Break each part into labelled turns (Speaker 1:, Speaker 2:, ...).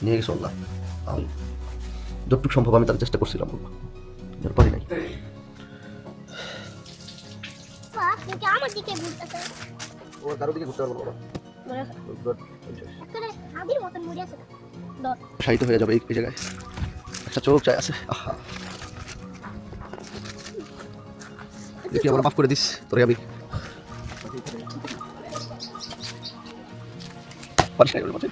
Speaker 1: নিয়ে গেছে আল্লাহ। আমি যতটুকু সম্ভব আমি তার চেষ্টা করছিলাম, পারি নাই।
Speaker 2: আমার দিকে ঘুরতেছে,
Speaker 1: ও কারো দিকে ঘুরতে পারবো না। শায়িত হয়ে যাবে এই জায়গায়, একটা চোখ চাই আছে। আহা, দেখি আমার মাফ করে দিস তোরে, আমি পারিস নাই ওর মধ্যে।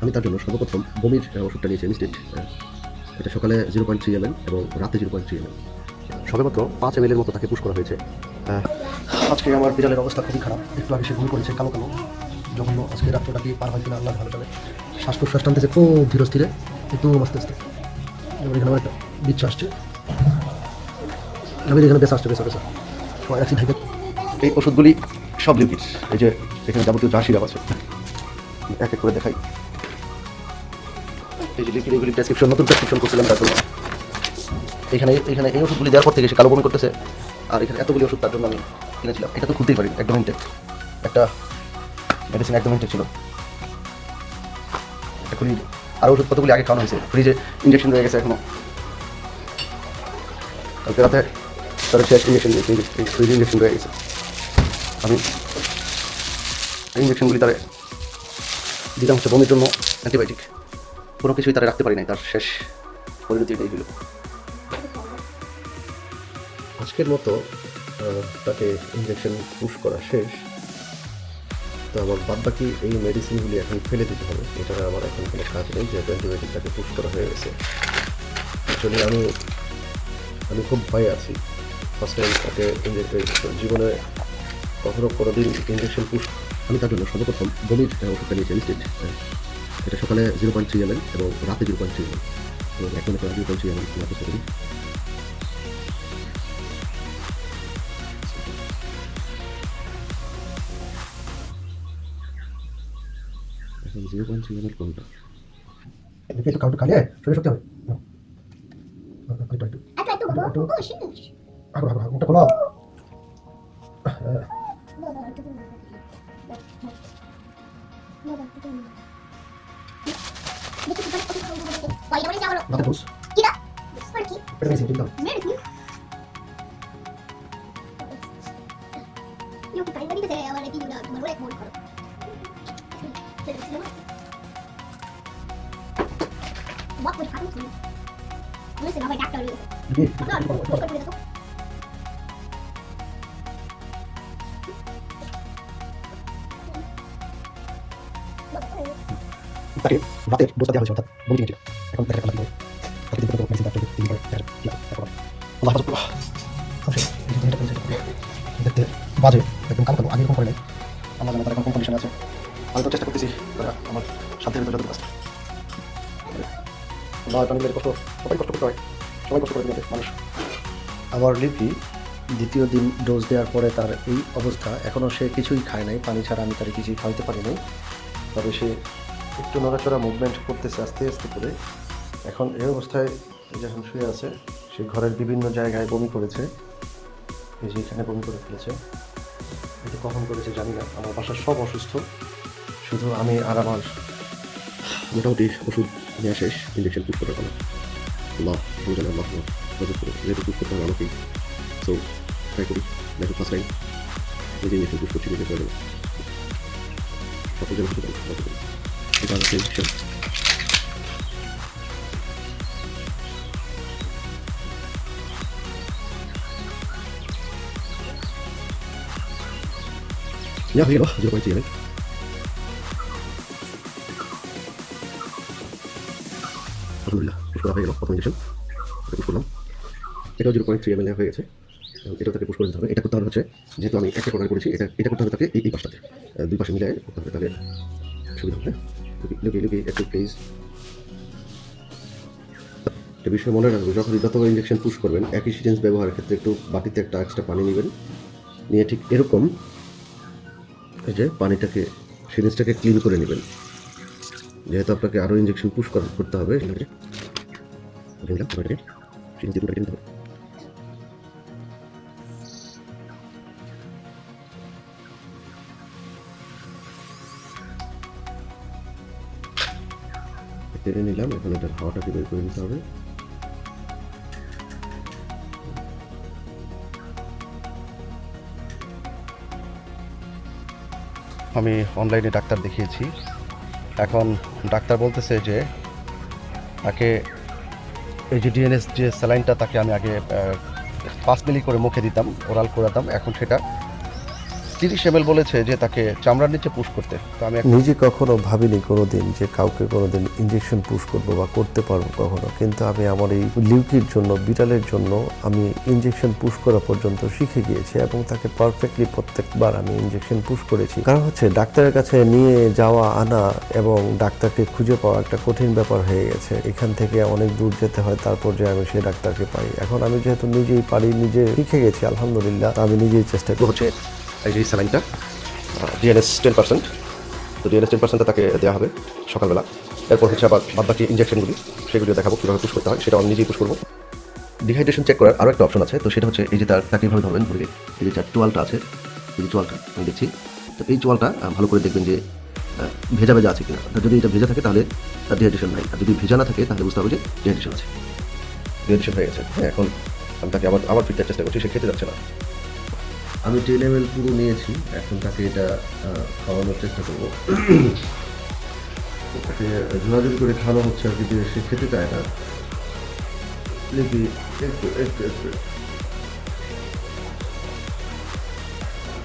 Speaker 1: আমি তার জন্য সর্বপ্রথম বমির ওষুধটা নিয়েছি ইনস্টেন্ট। এটা সকালে 0.3 ml এবং রাতে 0.3 ml। সবেমাত্র 5 ml এর মতো তাকে পুশ করা হয়েছে। আজকে আমার বিড়ালের অবস্থা খুবই খারাপ, একটু আগে সে ঘুম করেছে কালো কালো জঘন্য। আজকে রাত্রটা কি পার হয় কিনা আল্লাহ ভালো জানে। শ্বাস প্রশ্বাস টানতেছে খুব ধীর স্থিরে, একদম আস্তে আস্তে। এবার এখানে আমার একটা বিচ্ছা আসছে, আমি এখানে বেসা আসছে, বেসা বেসা সময় রাখছি ঢাকে। এই ওষুধগুলি সব লিপিড, এই যে এখানে যাবতীয় যা সিরাপ আছে এক এক করে দেখাই। এই যে লিপিড, এগুলি প্রেসক্রিপশন, নতুন প্রেসক্রিপশন করছিলাম তার জন্য। এখানে এখানে এই ওষুধগুলি দেওয়ার পর থেকে সে কালো বমি করতেছে। আর এখানে এতগুলি ওষুধ তার জন্য আমি কিনেছিলাম। এটা তো খুলতেই পারি, একদম ইনটেক একটা মেডিসিন, একদম ইনটেক ছিল। এখনই আরও ওষুধ কতগুলি আগে খাওয়ানো হয়েছে, ফ্রিজে ইঞ্জেকশন রয়ে গেছে এখনো। কালকে রাতে তার শেষ ইঞ্জেকশন দিয়েছে, ফ্রিজে ইঞ্জেকশন রয়ে গেছে। আমি এই ইঞ্জেকশনগুলি তারে দিলাম হচ্ছে বমির জন্য অ্যান্টিবায়োটিক। কোনো কিছুই তারা রাখতে পারি নাই, তার শেষ পরিণতি এটাই হলো। আজকের মতো তাকে ইঞ্জেকশন পুশ করা শেষ। তো আমার বাদবাকি এই মেডিসিনগুলি এখন ফেলে দিতে হবে, এটা আমার এখন কোনো কাজ নেই, যেহেতু অ্যান্টিবায়োটিক তাকে পুশ করা হয়ে গেছে। আসলে আমি খুব ভয়ে আছি। ফার্স্ট টাইম তাকে জীবনে কখনো কোনোদিন ইঞ্জেকশন পুশ। আমি তার জন্য সর্বপ্রথম বমির ওষুধটা নিয়েছি ইনস্টেন্ট। এটা সকালে 0.3 ml এবং রাতে 0.3 ml এবং এখন 0.3 ml পুশ করি। এখন 0.3 ml কোনটা? এদিকে একটু কাউন্ট খালিয়ে শরীর শক্তি হবে। ওটা খোলা। রাতে ডোজ এটা মেডিসিন কিনতাম। তাকে রাতের ডোজটা দেওয়া হয়েছে, অর্থাৎ বমি কিনেছিল। এখন তাকে খেলা দিতে তাকে দিতে মেডিসিন ডাক্তার দিন পরে আল্লাহ হাফেজ। দেখতে বাজে, একদম কালো কালো, আগে এরকম করে নাই। আল্লাহ জানে তারা এখন কোন কন্ডিশনে আছে। আমি তো চেষ্টা করতেছি তারা আমার সাধ্যের ভিতরে যতটুকু আছে। আল্লাহ প্রাণীদের কষ্ট, সবাই কষ্ট করতে হয়, সবাই কষ্ট করে দিতে মানুষ।
Speaker 3: আমার লিপি দ্বিতীয় দিন ডোজ দেওয়ার পরে তার এই অবস্থা, এখনও সে কিছুই খায় নাই, পানি ছাড়া আমি তাকে কিছুই খাওয়াতে পারি নাই। তবে সে একটু নড়াচড়া মুভমেন্ট করতেছে আস্তে আস্তে করে। এখন এই অবস্থায় যখন শুয়ে আছে, সে ঘরের বিভিন্ন জায়গায় বমি করেছে। এই যে এখানে বমি করে ফেলেছে, এটা কখন করেছে জানি না। আমার বাসার সব অসুস্থ, শুধু আমি আর আমার
Speaker 1: মোটামুটি ওষুধ নেওয়া শেষ, ইঞ্জেকশন পুশ করার পালা। আল্লাহ ভালো জানে, আল্লাহ মদত করে, যেহেতু পুশ করতে হবে আমাকেই। সো ট্রাই করি, দেখো ফার্স্ট টাইম নিজে ইঞ্জেকশন পুশ করছি, নিজে করে দেবো। সকল যেন সুযোগ এটা হচ্ছে ইঞ্জেকশন। নেওয়া হয়ে গেল 0.3 ml। আলহামদুলিল্লাহ পুশ করা হয়ে গেল প্রথম ইঞ্জেকশন, এটা পুশ করলাম। এটাও 0.3 ml হয়ে গেছে। এটাও তাকে পুশ করে দিতে হবে। এটা করতে হবে হচ্ছে, যেহেতু আমি একটা অর্ডার করেছি, এটা করতে হবে তাকে এই পাশটাতে, দুই পাশে মিলে করতে হবে, তাহলে সুবিধা হবে। লুকি একটু প্লিজ। একটা বিষয় মনে রাখবেন, যতবার ইঞ্জেকশন পুশ করবেন, একই সিরিঞ্জ ব্যবহারের ক্ষেত্রে একটু বাটিতে একটা এক্সট্রা পানি নেবেন, নিয়ে ঠিক এরকম এই যে পানিটাকে, সিরিঞ্জটাকে ক্লিন করে নেবেন, যেহেতু আপনাকে আরও ইঞ্জেকশন পুশ করতে হবে। সিরিঞ্জ দিয়ে নিতে হবে। টেনে নিলাম, এখন এটার হাওয়াটাকে বের করে নিতে হবে। আমি অনলাইনে ডাক্তার দেখিয়েছি, এখন ডাক্তার বলতেছে যে তাকে এই যে ডিএনএস যে স্যালাইনটা তাকে আমি আগে 5 মিলি করে মুখে দিতাম, ওরাল করাতাম, এখন সেটা 30 ml বলেছে যে তাকে চামড়ার নিচে পুশ করতে। তো আমি
Speaker 4: নিজে কখনো ভাবিনি কোনোদিন যে কাউকে কোনোদিন ইঞ্জেকশন পুশ করবো বা করতে পারবো কখনো, কিন্তু আমি আমার এই লিউকির জন্য, বিড়ালের জন্য আমি ইঞ্জেকশন পুশ করা পর্যন্ত শিখে গিয়েছি এবং তাকে পারফেক্টলি প্রত্যেকবার আমি ইঞ্জেকশন পুশ করেছি। কারণ হচ্ছে ডাক্তারের কাছে নিয়ে যাওয়া আনা এবং ডাক্তারকে খুঁজে পাওয়া একটা কঠিন ব্যাপার হয়ে গেছে। এখান থেকে অনেক দূর যেতে হয়, তারপর যে আমি সেই ডাক্তারকে পাই। এখন আমি যেহেতু নিজেই পারি, নিজে শিখে গেছি আলহামদুলিল্লাহ, আমি নিজেই চেষ্টা করছি।
Speaker 1: এই যে স্যালাইনটা ডিএনএস 10%, তো ডিএনএস 10% তাকে দেওয়া হবে সকালবেলা। এরপর হচ্ছে আবার বাদবাকি ইঞ্জেকশনগুলি সেগুলিও দেখাবো কীভাবে পুশ করতে হয়, সেটা আমি নিজেই পুশ করবো। ডিহাইড্রেশন চেক করার আরও একটা অপশন আছে, তো সেটা হচ্ছে এই যে তাকে কীভাবে ধরবেন, ধরে এই যে চোয়ালটা আছে, এই যে চোয়ালটা আমি দেখছি, তো এই চোয়ালটা ভালো করে দেখবেন যে ভেজা ভেজা আছে কিনা। যদি এটা ভেজা থাকে তাহলে তার ডিহাইড্রেশন নাই, আর যদি ভেজা না থাকে তাহলে বুঝতে হবে যে ডিহাইড্রেশন আছে, ডিহাইড্রেশন হয়ে গেছে। হ্যাঁ, এখন আমি তাকে আবার ফিরতে চেষ্টা করছি, সে খেতে যাচ্ছে না। আমি 10 ml পুরো নিয়েছি, এখন তাকে এটা খাওয়ানোর চেষ্টা করবো। তাকে ঝোলাঝুলি করে খাওয়ানো হচ্ছে আর কি, যে সে খেতে চায় না। লিপি একটু একটু একটু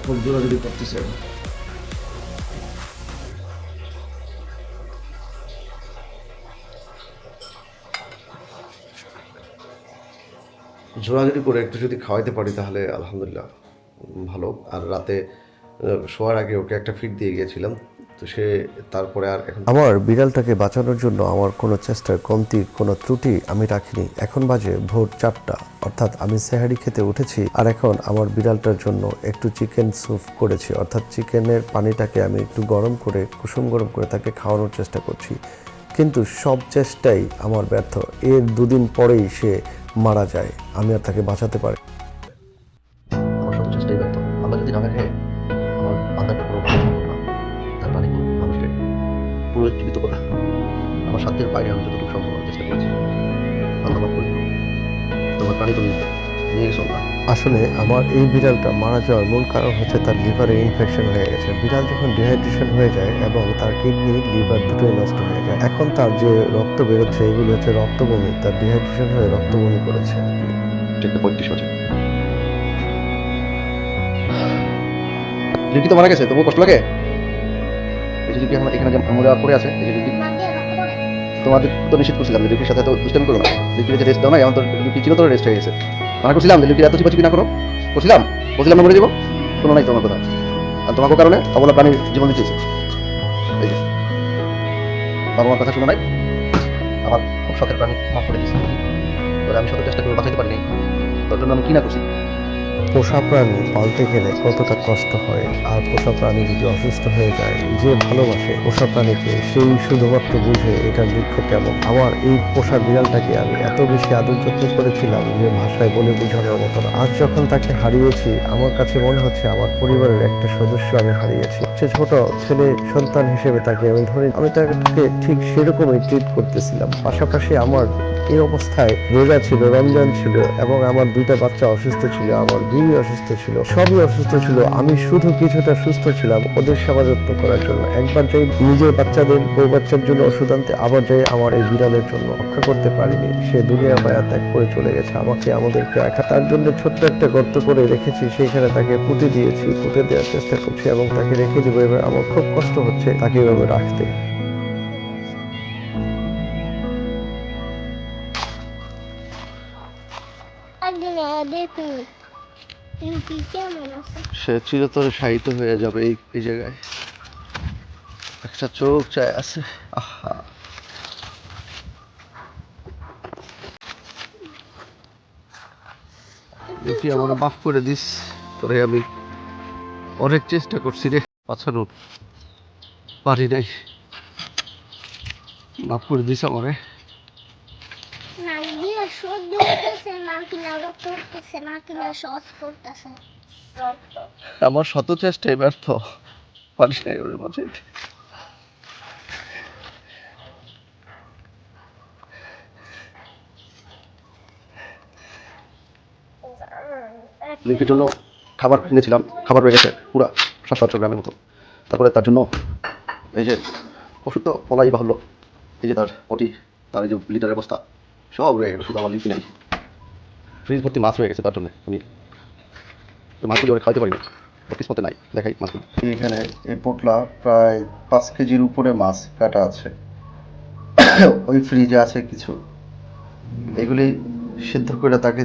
Speaker 1: খুব ঝোলাঝুলি করতেছে। ঝোলাঝুলি করে একটু যদি খাওয়াইতে পারি তাহলে আলহামদুলিল্লাহ ভালো। আর রাতে শোয়ার আগে ওকে একটা ফিড দিয়ে গিয়েছিলাম, তো সে তারপরে আর এখন
Speaker 4: আমার বিড়ালটাকে বাঁচানোর জন্য আমার কোনো চেষ্টার কমতি, কোনো ত্রুটি আমি রাখিনি। এখন বাজে ভোর 4টা, অর্থাৎ আমি সেহারি খেতে উঠেছি, আর এখন আমার বিড়ালটার জন্য একটু চিকেন স্যুপ করেছি, অর্থাৎ চিকেনের পানিটাকে আমি একটু গরম করে, কুসুম গরম করে তাকে খাওয়ানোর চেষ্টা করছি। কিন্তু সব চেষ্টাই আমার ব্যর্থ। এর 2 দিন পরেই সে মারা যায়, আমি আর তাকে বাঁচাতে পারি।
Speaker 1: আমার সব চেষ্টাই ব্যর্থ। আল্লাহ যদি না রাখে আমার বান্দাটা পুরো ভালো সম্ভব না, তার প্রাণী মানুষকে পুরো জীবিত করা আমার সাধ্যের বাইরে। আমি যতটুকু সম্ভব আমি চেষ্টা করেছি। আল্লাহ মাফ করে দিল। তোমার প্রাণী তুমি নিয়ে গেছো না।
Speaker 4: আসলে আমার এই বিড়ালটা মারা যাওয়ার মূল কারণ হচ্ছে তার লিভারে ইনফেকশন হয়ে গেছে। বিড়াল যখন ডিহাইড্রেশন হয়ে যায় এবং তার কিডনি, লিভার দুটোই নষ্ট হয়ে যায়, এখন তার যে রক্ত বেরোচ্ছে এগুলি হচ্ছে রক্তবমি, তার ডিহাইড্রেশন হয়ে রক্তবমি করেছে।
Speaker 1: এটা 35 বছর। লিপি তো মারা গেছে, তবুও কষ্ট লাগে। এই যে লিপি এখন এখানে যে মরে পড়ে আছে, এই যে লিপি তোমাদের তো নিষেধ করছিলাম যে লিপির সাথে তো দুষ্টামি করো না, লিপির যে রেস্ট দাও না, এখন তো লিপি চিরতরে রেস্ট হয়ে গেছে। মানা করছিলাম যে লিপির এত চিপাচিপি না করো, করছিলাম, বলছিলাম না মরে যাবো, শোনো নাই তোমার কথা। আর তোমাকে কারণে অবলা প্রাণীর জীবন দিতেছে। এই যে বাবা মার কথা শোনো নাই, আমার খুব শখের প্রাণী মাফ করে দিচ্ছে। তবে আমি শত চেষ্টা করে বাঁচাইতে পারিনি, তার জন্য আমি কি না করছি।
Speaker 4: পোষা প্রাণী পালতে গেলে কতটা কষ্ট হয়, আর পোষা প্রাণী যদি অসুস্থ হয়ে যায়, যে ভালোবাসে পোষা প্রাণীকে সেই শুধুমাত্র বুঝে এটার দুঃখ কেমন। আমার এই পোষা বিড়ালটাকে আমি এত বেশি আদর যত্ন করেছিলাম যে ভাষায় বলে বোঝানোর মতো না। আজ যখন তাকে হারিয়েছি, আমার কাছে মনে হচ্ছে আমার পরিবারের একটা সদস্য আমি হারিয়েছি। সে ছোট ছেলে সন্তান হিসেবে তাকে আমি ধরে, আমি তাকে ঠিক সেরকমই ট্রিট করতেছিলাম। পাশাপাশি আমার এই অবস্থায় রোজা ছিল, রমজান ছিল, এবং আমার 2টা বাচ্চা অসুস্থ ছিল, আমার বিবি অসুস্থ ছিল, সবই অসুস্থ ছিল। আমি শুধু কিছুটা সুস্থ ছিলাম ওদের সেবা যত্ন করার জন্য। একবার যাই নিজের বাচ্চাদের, বউ বাচ্চার জন্য ওষুধ আনতে, আবার যাই আমার এই বিড়ালের জন্য। রক্ষা করতে পারিনি, সে দুনিয়া মায়া ত্যাগ করে চলে গেছে, আমাদেরকে একা। তার জন্য ছোট্ট একটা গর্ত করে রেখেছি, সেইখানে তাকে পুঁতে দিয়েছি, পুঁতে দেওয়ার চেষ্টা করছি এবং তাকে রেখে দেবো। এবার আমার খুব কষ্ট হচ্ছে তাকে এভাবে রাখতে।
Speaker 1: সে চিরতরে শায়িত হয়ে যাবে এই জায়গায়। একটা চোখ চায় আছে। আহা, লিপি আমার মাফ করে দিস। তোরে আমি অনেক চেষ্টা করছি রে বাঁচানোর, পারি নাই। মাফ করে দিস আমারে। আমার শত চেষ্টায় ব্যর্থ, পারি নাই ওরে বাঁচাইতে।
Speaker 3: লিপির জন্য খাবার কিনেছিলাম, খাবার রয়ে গেছে পুরা 700 গ্রামের মতো। তারপরে তার জন্য এই যে ওষুধ তো বলাই বাহুল্য, এই যে তার পটি, তার এই যে লিটারের বস্তা সব রয়ে গেল, শুধু আমার লিপি নেই। ফ্রিজ ভর্তি মাছ রয়ে গেছে, তার জন্য আমি মাছগুলি ওরা খাওয়াতে পারিনি, কিসমতে নাই। দেখাই মাছগুলি, এখানে এই পোটলা প্রায় 5 কেজির উপরে মাছ কাটা আছে। ওই ফ্রিজে আছে কিছু, এগুলি সিদ্ধ করে তাকে